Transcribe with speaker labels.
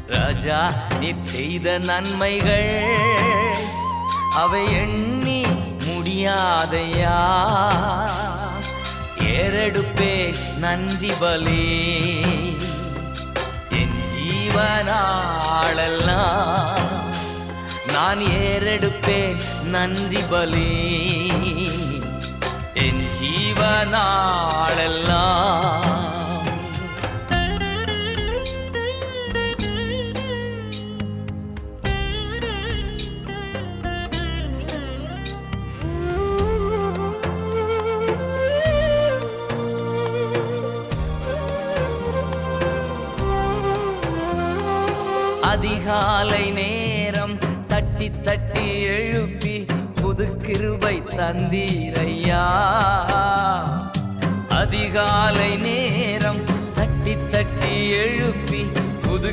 Speaker 1: ராஜா நீர் செய்த நன்மைகள் அவை எண்ணி முடியாதையா. ஏறெடுப்பே நன்றி பலி என் ஜீவனாளெல்லாம். நான் ஏறெடுப்பேன் நன்றி பலி என் ஜீவனாளெல்லாம். அதிகாலை நேரம் தட்டி தட்டி எழுப்பி புது கிருபை தந்தீரையா. அதிகாலை நேரம் தட்டி தட்டி எழுப்பி புது